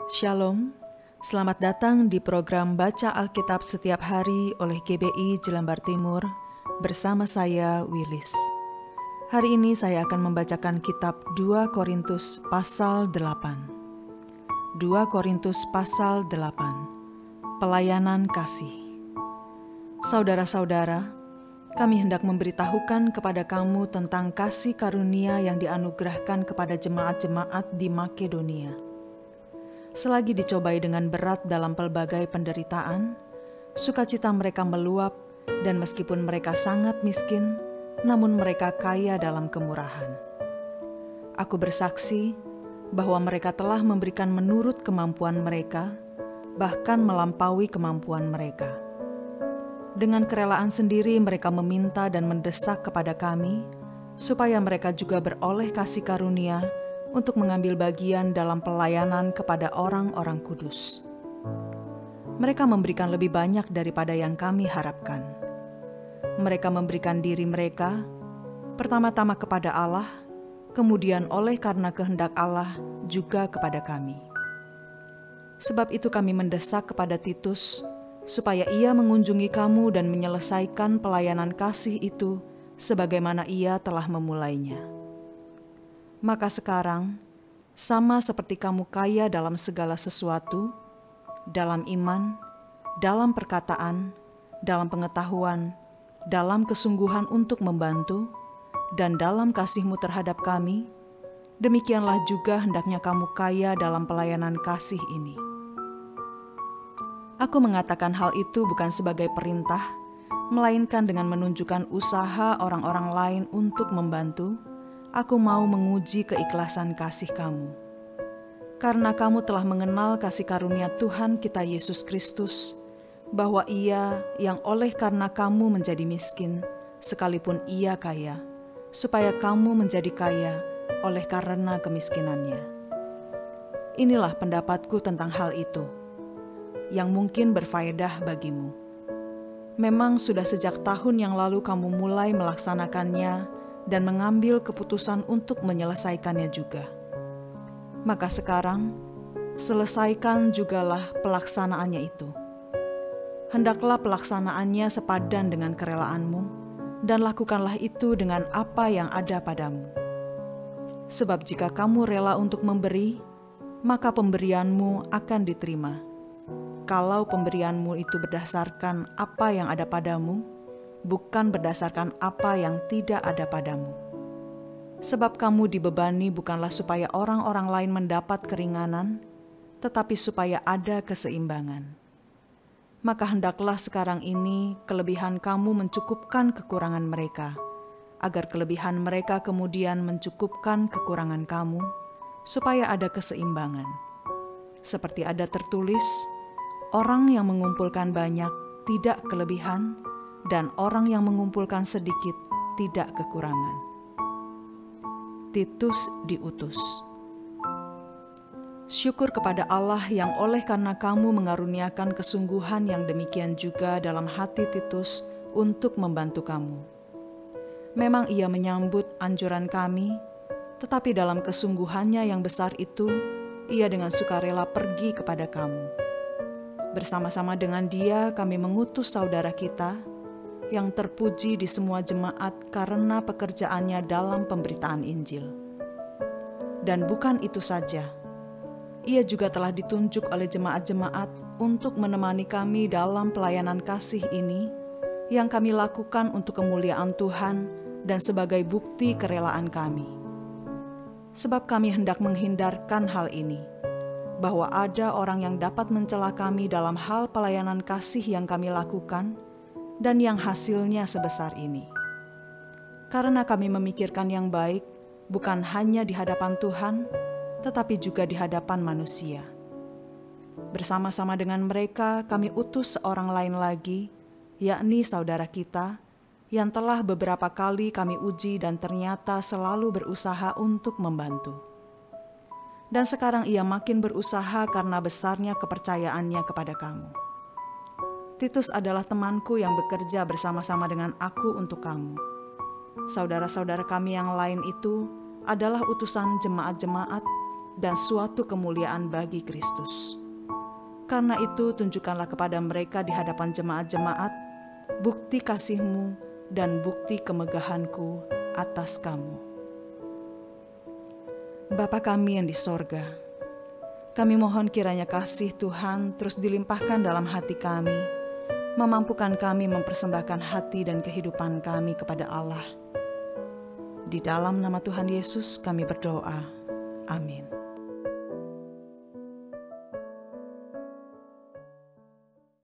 Shalom, selamat datang di program Baca Alkitab Setiap Hari oleh GBI Jelambar Timur bersama saya, Willis. Hari ini saya akan membacakan kitab 2 Korintus pasal 8. 2 Korintus pasal 8, Pelayanan Kasih. Saudara-saudara, kami hendak memberitahukan kepada kamu tentang kasih karunia yang dianugerahkan kepada jemaat-jemaat di Makedonia. Selagi dicobai dengan berat dalam pelbagai penderitaan, sukacita mereka meluap, dan meskipun mereka sangat miskin, namun mereka kaya dalam kemurahan. Aku bersaksi bahwa mereka telah memberikan menurut kemampuan mereka, bahkan melampaui kemampuan mereka. Dengan kerelaan sendiri mereka meminta dan mendesak kepada kami, supaya mereka juga beroleh kasih karunia untuk mengambil bagian dalam pelayanan kepada orang-orang kudus. Mereka memberikan lebih banyak daripada yang kami harapkan. Mereka memberikan diri mereka, pertama-tama kepada Allah, kemudian oleh karena kehendak Allah juga kepada kami. Sebab itu kami mendesak kepada Titus, supaya ia mengunjungi kamu dan menyelesaikan pelayanan kasih itu sebagaimana ia telah memulainya. Maka sekarang, sama seperti kamu kaya dalam segala sesuatu, dalam iman, dalam perkataan, dalam pengetahuan, dalam kesungguhan untuk membantu, dan dalam kasihmu terhadap kami, demikianlah juga hendaknya kamu kaya dalam pelayanan kasih ini. Aku mengatakan hal itu bukan sebagai perintah, melainkan dengan menunjukkan usaha orang-orang lain untuk membantu. Aku mau menguji keikhlasan kasih kamu. Karena kamu telah mengenal kasih karunia Tuhan kita Yesus Kristus, bahwa Ia yang oleh karena kamu menjadi miskin, sekalipun Ia kaya, supaya kamu menjadi kaya oleh karena kemiskinannya. Inilah pendapatku tentang hal itu, yang mungkin berfaedah bagimu. Memang sudah sejak tahun yang lalu kamu mulai melaksanakannya dan mengambil keputusan untuk menyelesaikannya juga. Maka sekarang, selesaikan jugalah pelaksanaannya itu. Hendaklah pelaksanaannya sepadan dengan kerelaanmu, dan lakukanlah itu dengan apa yang ada padamu. Sebab jika kamu rela untuk memberi, maka pemberianmu akan diterima. Kalau pemberianmu itu berdasarkan apa yang ada padamu, bukan berdasarkan apa yang tidak ada padamu. Sebab kamu dibebani bukanlah supaya orang-orang lain mendapat keringanan, tetapi supaya ada keseimbangan. Maka hendaklah sekarang ini kelebihan kamu mencukupkan kekurangan mereka, agar kelebihan mereka kemudian mencukupkan kekurangan kamu, supaya ada keseimbangan. Seperti ada tertulis, orang yang mengumpulkan banyak tidak kelebihan, dan orang yang mengumpulkan sedikit tidak kekurangan. Titus diutus. Syukur kepada Allah yang oleh karena kamu mengaruniakan kesungguhan yang demikian juga dalam hati Titus untuk membantu kamu. Memang ia menyambut anjuran kami, tetapi dalam kesungguhannya yang besar itu, ia dengan sukarela pergi kepada kamu. Bersama-sama dengan dia kami mengutus saudara kita, yang terpuji di semua jemaat karena pekerjaannya dalam pemberitaan Injil. Dan bukan itu saja, ia juga telah ditunjuk oleh jemaat-jemaat untuk menemani kami dalam pelayanan kasih ini, yang kami lakukan untuk kemuliaan Tuhan dan sebagai bukti kerelaan kami. Sebab kami hendak menghindarkan hal ini, bahwa ada orang yang dapat mencela kami dalam hal pelayanan kasih yang kami lakukan, dan yang hasilnya sebesar ini. Karena kami memikirkan yang baik, bukan hanya di hadapan Tuhan, tetapi juga di hadapan manusia. Bersama-sama dengan mereka, kami utus seorang lain lagi, yakni saudara kita, yang telah beberapa kali kami uji dan ternyata selalu berusaha untuk membantu. Dan sekarang ia makin berusaha karena besarnya kepercayaannya kepada kamu. Titus adalah temanku yang bekerja bersama-sama dengan aku untuk kamu. Saudara-saudara kami yang lain itu adalah utusan jemaat-jemaat dan suatu kemuliaan bagi Kristus. Karena itu tunjukkanlah kepada mereka di hadapan jemaat-jemaat bukti kasih-Mu dan bukti kemegahan-Ku atas kamu. Bapa kami yang di sorga, kami mohon kiranya kasih Tuhan terus dilimpahkan dalam hati kami, memampukan kami mempersembahkan hati dan kehidupan kami kepada Allah. Di dalam nama Tuhan Yesus kami berdoa. Amin.